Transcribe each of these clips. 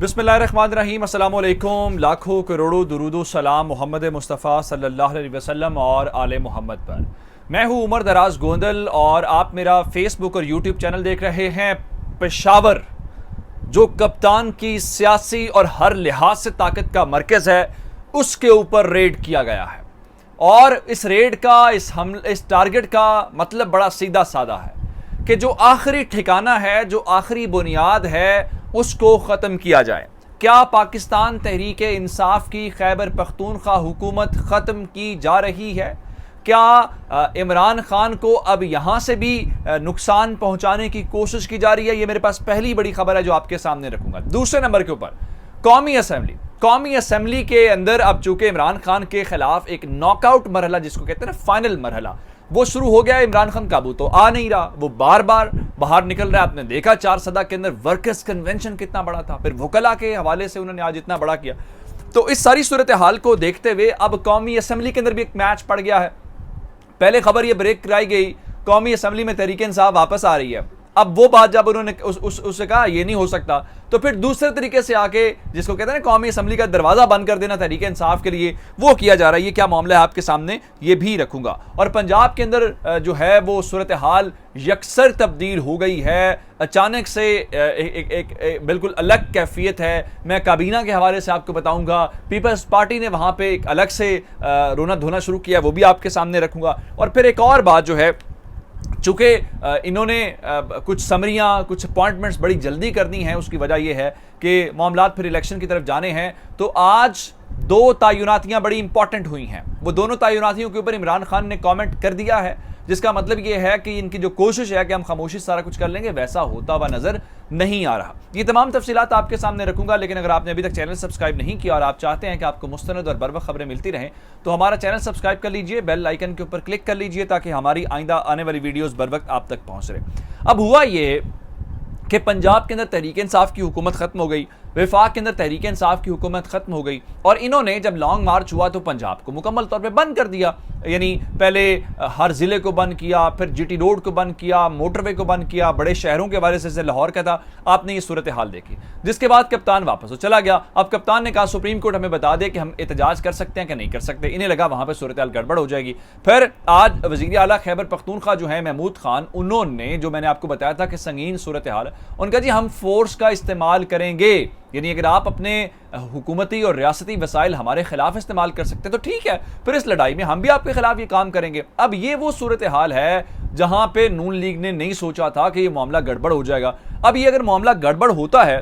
बिस्मिल्लाहिर्रहमानिर्रहीम, अस्सलाम वालेकुम। लाखों करोड़ों दुरूदो सलाम मोहम्मद मुस्तफ़ा सल्लल्लाहु अलैहि वसल्लम और आले मोहम्मद पर। मैं हूँ उमर दराज गोंदल और आप मेरा फेसबुक और यूट्यूब चैनल देख रहे हैं। पेशावर जो कप्तान की सियासी और हर लिहाज से ताकत का मरकज़ है, उसके ऊपर रेड किया गया है। और इस रेड का, इस टारगेट का मतलब बड़ा सीधा साधा है कि जो आखिरी ठिकाना है, जो आखिरी बुनियाद है, उसको ख़त्म किया जाए। क्या पाकिस्तान तहरीक इंसाफ की खैबर पख्तूनख्वा हुकूमत ख़त्म की जा रही है? क्या इमरान खान को अब यहाँ से भी नुकसान पहुँचाने की कोशिश की जा रही है? ये मेरे पास पहली बड़ी खबर है जो आपके सामने रखूँगा। दूसरे नंबर के ऊपर कौमी असम्बली के अंदर अब चूंकि इमरान खान के खिलाफ एक नॉकआउट मरहला, जिसको कहते हैं ना फाइनल मरहला, वो शुरू हो गया है। इमरान खान काबू तो आ नहीं रहा, वो बार बार बाहर निकल रहा है। आपने देखा 4 सदा के अंदर वर्कर्स कन्वेंशन कितना बड़ा था, फिर वकला के हवाले से उन्होंने आज इतना बड़ा किया। तो इस सारी सूरत हाल को देखते हुए अब कौमी असम्बली के अंदर भी एक मैच पड़ गया है। पहले खबर ये ब्रेक कराई गई, कौमी असम्बली में तहरीक इंसाफ वापस आ रही है। अब वो बात जब उन्होंने उससे कहा ये नहीं हो सकता, तो फिर दूसरे तरीके से आके, जिसको कहते हैं ना कौमी असम्बली का दरवाजा बंद कर देना तहरीक इंसाफ के लिए, वो किया जा रहा है। ये क्या मामला है आपके सामने ये भी रखूंगा। और पंजाब के अंदर जो है वो सूरत हाल यकसर तब्दील हो गई है। अचानक से एक बिल्कुल अलग कैफियत है। मैं काबीना के हवाले से आपको बताऊंगा। पीपल्स पार्टी ने वहां पे एक अलग से रोना धोना शुरू किया, वो भी आपके सामने रखूंगा। और फिर एक और बात जो है, चूंकि इन्होंने कुछ समरियां, कुछ अपॉइंटमेंट्स बड़ी जल्दी करनी है, उसकी वजह यह है कि मामलात फिर इलेक्शन की तरफ जाने हैं। तो आज 2 तयनातियां बड़ी इंपॉर्टेंट हुई हैं। वो दोनों तयनातियों के ऊपर इमरान खान ने कमेंट कर दिया है, जिसका मतलब ये है कि इनकी जो कोशिश है कि हम खामोशी सारा कुछ कर लेंगे, वैसा होता हुआ नजर नहीं आ रहा। ये तमाम तफसीलात आपके सामने रखूंगा। लेकिन अगर आपने अभी तक चैनल सब्सक्राइब नहीं किया और आप चाहते हैं कि आपको मुस्तनद और बरवक्त खबरें मिलती रहें, तो हमारा चैनल सब्सक्राइब कर लीजिए, बेल आइकन के ऊपर क्लिक कर लीजिए, ताकि हमारी आइंदा आने वाली वीडियोस बर वक्त आप तक पहुंच रहे। अब हुआ ये कि पंजाब के अंदर तहरीक इंसाफ की हुकूमत खत्म हो गई, वफाक के अंदर तहरीक इंसाफ की हुकूमत खत्म हो गई, और इन्होंने जब लॉन्ग मार्च हुआ तो पंजाब को मुकम्मल तौर पे बंद कर दिया। यानी पहले हर ज़िले को बंद किया, फिर जीटी रोड को बंद किया, मोटरवे को बंद किया, बड़े शहरों के हवाले से लाहौर का था। आपने ये सूरत हाल देखी, जिसके बाद कप्तान वापस हो चला गया। अब कप्तान ने कहा सुप्रीम कोर्ट हमें बता दे कि हम एहतजाज कर सकते हैं कि नहीं कर सकते। इन्हें लगा वहां पर सूरत हाल गड़बड़ हो जाएगी। फिर आज वज़ीर आला खैबर पख्तूनख्वा जो है महमूद खान, उन्होंने, जो मैंने आपको बताया था कि संगीन सूरत हाल, उनका जी हम फोर्स का इस्तेमाल करेंगे। यानी अगर आप अपने हुकूमती और रियासती वसाइल हमारे खिलाफ इस्तेमाल कर सकते हैं तो ठीक है, फिर इस लड़ाई में हम भी आपके खिलाफ ये काम करेंगे। अब ये वो सूरत हाल है जहां पे नून लीग ने नहीं सोचा था कि ये मामला गड़बड़ हो जाएगा। अब ये अगर मामला गड़बड़ होता है,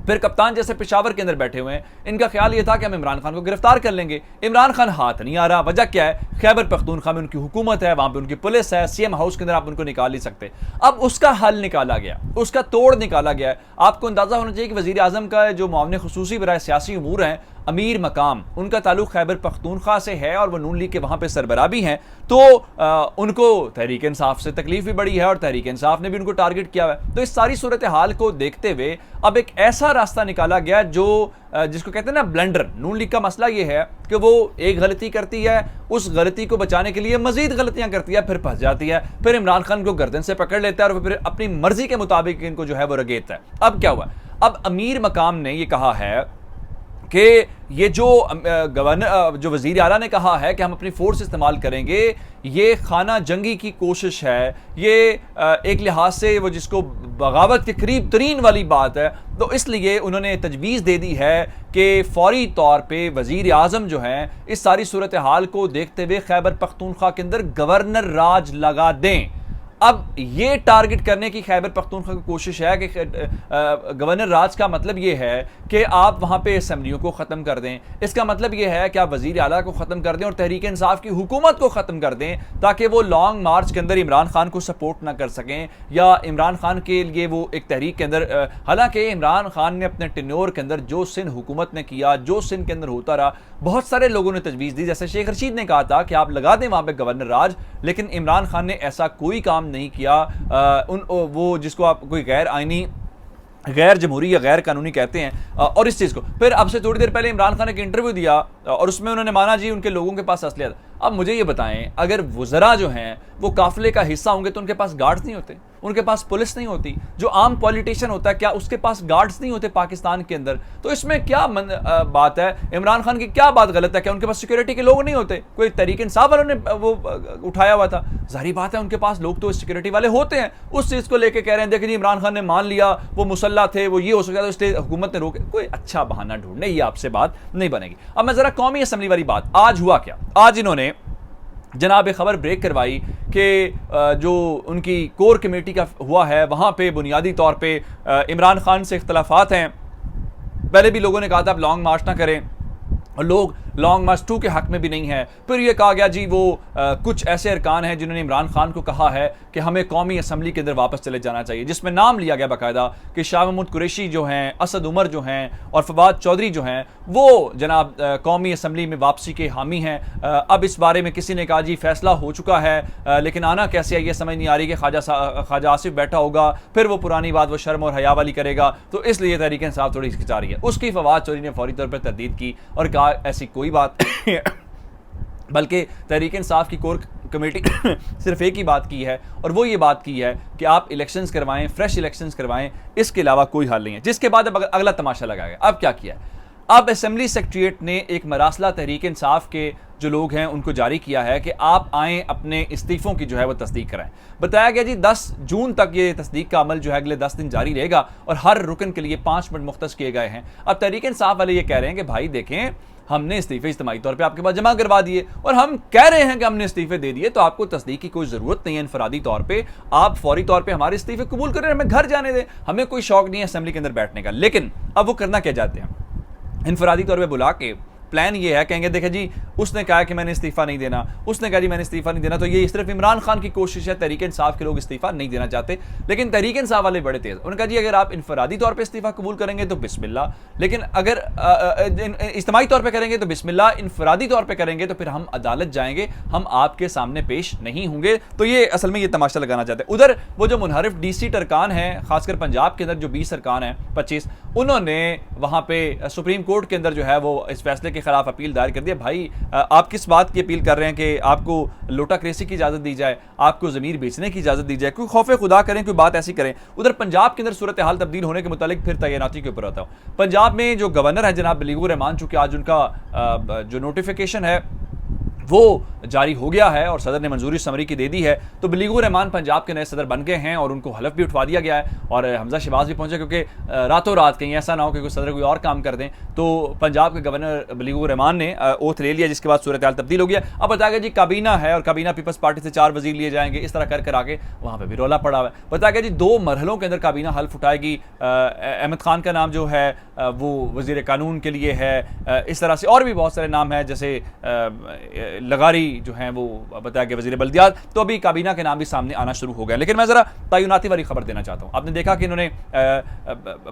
फिर कप्तान जैसे पेशावर के अंदर बैठे हुए हैं, इनका ख्याल ये था कि हम इमरान खान को गिरफ्तार कर लेंगे। इमरान खान हाथ नहीं आ रहा। वजह क्या है? खैबर पख्तूनख्वा में उनकी हुकूमत है, वहां पे उनकी पुलिस है, सीएम हाउस के अंदर आप उनको निकाल नहीं सकते। अब उसका हल निकाला गया, उसका तोड़ निकाला गया है। आपको अंदाजा होना चाहिए कि वजीर आजम का जो मामले खुसूसी बराए सियासी उमूर हैं, अमीर मकाम, उनका ताल्लुक खैबर पख्तूनख्वा से है और वो नून लीग के वहां पे सरबराह भी हैं। तो उनको तहरीक इंसाफ से तकलीफ भी बड़ी है और तहरीक इंसाफ ने भी उनको टारगेट किया है। तो इस सारी सूरत हाल को देखते हुए अब एक ऐसा रास्ता निकाला गया जो जिसको कहते हैं ना ब्लंडर। नून लीग का मसला ये है कि वो एक गलती करती है, उस गलती को बचाने के लिए मजीद गलतियां करती है, फिर फंस जाती है, फिर इमरान खान को गर्दन से पकड़ लेता है और फिर अपनी मर्जी के मुताबिक इनको जो है वो रगेता है। अब क्या हुआ? अब अमीर मकाम ने ये कहा है कि ये जो गवर्नर, जो वज़ीर आला ने कहा है कि हम अपनी फोर्स इस्तेमाल करेंगे, ये खाना जंगी की कोशिश है। ये एक लिहाज से वो जिसको बगावत के करीब तरीन वाली बात है। तो इसलिए उन्होंने तजवीज़ दे दी है कि फौरी तौर पे वज़ीर आज़म जो हैं इस सारी सूरत हाल को देखते हुए खैबर पख्तूनख्वा के अंदर गवर्नर राज लगा दें। अब ये टारगेट करने की खैबर पख्तूनख्वा की कोशिश है कि गवर्नर राज का मतलब ये है कि आप वहाँ पे असम्बलियों को ख़त्म कर दें। इसका मतलब ये है कि आप वज़ीर आला को ख़त्म कर दें और तहरीक इंसाफ की हुकूमत को ख़त्म कर दें, ताकि वो लॉन्ग मार्च के अंदर इमरान खान को सपोर्ट ना कर सकें, या इमरान खान के लिए वो एक तहरीक के अंदर, हालांकि इमरान खान ने अपने टेन्योर के अंदर जो सिंध हुकूमत ने किया, जो सिंध के अंदर होता रहा, बहुत सारे लोगों ने तजवीज़ दी। जैसे शेख रशीद ने कहा था कि आप लगा दें वहाँ पर गवर्नर राज, लेकिन इमरान खान ने ऐसा कोई काम नहीं किया। वो जिसको आप कोई गैर आईनी, गैर जमहूरी या गैर कानूनी कहते हैं। और इस चीज़ को फिर अब से थोड़ी देर पहले इमरान खान ने एक इंटरव्यू दिया और उसमें उन्होंने माना जी उनके लोगों के पास असलियत। अब मुझे ये बताएं, अगर वज़रा जो हैं वो काफिले का हिस्सा होंगे तो उनके पास गार्ड्स नहीं होते? उनके पास पुलिस नहीं होती, जो आम पॉलिटिशियन होता है क्या उसके पास गार्ड्स नहीं होते पाकिस्तान के अंदर? तो इसमें क्या बात है? इमरान खान की क्या बात गलत है? क्या उनके पास सिक्योरिटी के लोग नहीं होते? कोई तहरीक इंसाफ वालों ने वो उठाया हुआ था, जाहिर बात है उनके पास लोग तो सिक्योरिटी वाले होते हैं। उस चीज को लेकर कह रहे हैं देखिए इमरान खान ने मान लिया वो मुसल्ला थे, वो ये हो सकता था इसलिए हुकूमत ने रोके। कोई अच्छा बहाना ढूंढने, ये आपसे बात नहीं बनेगी। अब मैं जरा कौमी असम्बली वाली बात, आज हुआ क्या? आज इन्होंने जनाब खबर ब्रेक करवाई कि जो उनकी कोर कमेटी का हुआ है वहां पे बुनियादी तौर पे इमरान खान से इख्तलाफात हैं। पहले भी लोगों ने कहा था आप लॉन्ग मार्च ना करें, और लोग लॉन्ग मार्च 2 के हक में भी नहीं है। फिर यह कहा गया जी वो कुछ ऐसे अरकान हैं जिन्होंने इमरान खान को कहा है कि हमें कौमी असम्बली के अंदर वापस चले जाना चाहिए, जिसमें नाम लिया गया बाकायदा कि शाह महमूद कुरैशी जो हैं, असद उमर जो हैं और फवाद चौधरी जो हैं वो जनाब कौमी असम्बली में वापसी के हामी हैं। अब इस बारे में किसी ने कहा जी फैसला हो चुका है, लेकिन आना कैसे है ये समझ नहीं आ रही कि ख्वाजा आसिफ बैठा होगा, फिर वो पुरानी बात वो शर्म और हया वाली करेगा, तो इसलिए तहरीक इंसाफ थोड़ी हिचकिचा रही है। उसकी फवाद चौधरी ने फौरी तौर पर तरदीद की और कहा ऐसी कोई बात बल्कि तहरीक इंसाफ की कोर कमेटी सिर्फ एक ही बात की है, और वो ये बात की है कि आप इलेक्शंस करवाएं, फ्रेश इलेक्शंस करवाएं, इसके अलावा कोई हल नहीं है। जिसके बाद अब अगला तमाशा लगाया गया। अब क्या किया है? अब असेंबली सेक्रेटरीट ने एक मरासला तहरीक इंसाफ के जो लोग हैं उनको जारी किया है कि आप आएँ अपने इस्तीफ़ों की जो है वो तस्दीक कराएं। बताया गया जी 10 जून तक ये तस्दीक का अमल जो है अगले 10 दिन जारी रहेगा और हर रुकन के लिए 5 मिनट मुख्तस किए गए हैं। अब तहरीक इंसाफ वाले ये कह रहे हैं कि भाई देखें हमने इस्तीफे इज्तिमाई तौर पे आपके पास जमा करवा दिए और हम कह रहे हैं कि हमने इस्तीफे दे दिए, तो आपको तस्दीक की कोई ज़रूरत नहीं है इनफरादी तौर पे, आप फौरी तौर पे हमारे इस्तीफे कबूल करें, हमें घर जाने दें, हमें कोई शौक नहीं है असेंबली के अंदर बैठने का। लेकिन अब वो करना क्या चाहते हैं? इनफरादी तौर पर बुला के प्लान ये है, कहेंगे देखें जी उसने कहा कि मैंने इस्तीफा नहीं देना, उसने कहा जी मैंने इस्तीफा नहीं देना, तो ये सिर्फ इमरान खान की कोशिश है, तहरीक इंसाफ के लोग इस्तीफा नहीं देना चाहते। लेकिन तहरीक इंसाफ वाले बड़े तेज, उन्होंने कहा जी अगर आप इनफरादी तौर पे इस्तीफा कबूल करेंगे तो बिस्मिल्लाह, लेकिन अगर इज्तिमाई तौर पे करेंगे तो बिस्मिल्लाह, इनफरादी तौर पे करेंगे तो फिर हम अदालत जाएंगे, हम आपके सामने पेश नहीं होंगे। तो ये असल में ये तमाशा लगाना चाहते हैं। उधर वो जो मुनहरिफ DC अरकान हैं, खासकर पंजाब के अंदर जो 20 अरकान हैं 25, उन्होंने वहाँ पे सुप्रीम कोर्ट के अंदर जो है वो इस फैसले के खिलाफ अपील दायर कर दिया। भाई आप किस बात की अपील कर रहे हैं कि आपको लोटाक्रेसी की इजाज़त दी जाए, आपको ज़मीर बेचने की इजाज़त दी जाए, कोई खौफ खुदा करें, कोई बात ऐसी करें। उधर पंजाब के अंदर सूरत हाल तब्दील होने के मुतालिक फिर तैनाती के ऊपर आता हूँ। पंजाब में जो गवर्नर है जनाब बलीगुर रहमान, चूँकि आज उनका जो नोटिफिकेशन है वो जारी हो गया है और सदर ने मंजूरी समरी की दे दी है, तो बलीगुर रहमान पंजाब के नए सदर बन गए हैं और उनको हलफ भी उठवा दिया गया है और हमजा शहबाज भी पहुंचे, क्योंकि रातों रात कहीं ऐसा ना हो कि कोई सदर कोई और काम कर दें। तो पंजाब के गवर्नर बलीगुर रहमान ने ओथ ले लिया, जिसके बाद सूरत हाल तब्दील हो गया। अब बताया गया जी काबीना है और काबीना पीपल्स पार्टी से 4 वजीर लिए जाएंगे, इस तरह कर आके वहाँ पर भी रौला पड़ा हुआ है। बताया गया जी 2 मरहलों के अंदर काबीना हल्फ उठाएगी। अहमद खान का नाम जो है वो वजीर कानून के लिए है, इस तरह से और भी बहुत सारे नाम हैं, जैसे लगारी जो हैं वो बताया गया वजीर बल्दियात। तो अभी काबीना के नाम भी सामने आना शुरू हो गया। लेकिन मैं ज़रा तयनाती वाली खबर देना चाहता हूँ। आपने देखा कि इन्होंने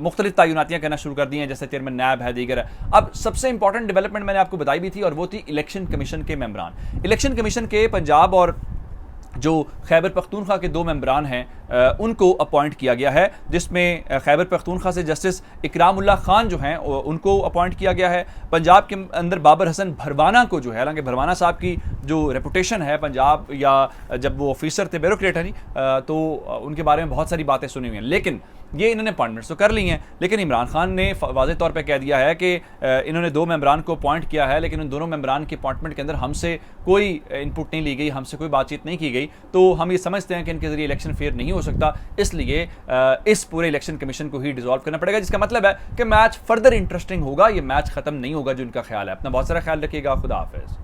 मुख्तलिफ तयनातियाँ करना शुरू कर दी हैं, जैसे चेयरमैन नैब है, दीगर है। अब सबसे इंपॉर्टेंट डेवलपमेंट मैंने आपको बताई भी थी और वो थी इलेक्शन कमीशन के मेंबरान। इलेक्शन कमीशन के पंजाब और जो खैबर पख्तूनख्वा के 2 मेंबरान हैं उनको अपॉइंट किया गया है, जिसमें खैबर पख्तूनख्वा से जस्टिस इकरामुल्लाह खान जो हैं उनको अपॉइंट किया गया है। पंजाब के अंदर बाबर हसन भरवाना को जो है, हालांकि भरवाना साहब की जो रेपुटेशन है पंजाब या जब वो ऑफिसर थे, ब्यूरोक्रेट है नहीं, तो उनके बारे में बहुत सारी बातें सुनी हुई हैं, लेकिन ये इन्होंने अपॉइंटमेंट्स तो कर ली हैं। लेकिन इमरान खान ने वाज़े तौर पे कह दिया है कि इन्होंने 2 मेंबरान को अपॉइंट किया है, लेकिन उन दोनों मेंबरान के अपॉइंटमेंट के अंदर हमसे कोई इनपुट नहीं ली गई, हमसे कोई बातचीत नहीं की गई। तो हम ये समझते हैं कि इनके जरिए इलेक्शन फेयर नहीं हो सकता, इसलिए इस पूरे इलेक्शन कमीशन को ही डिसॉल्व करना पड़ेगा, जिसका मतलब है कि मैच फर्दर इंटरेस्टिंग होगा, ये मैच खत्म नहीं होगा जो इनका ख्याल है। अपना बहुत सारा ख्याल रखिएगा। खुदा हाफिज़।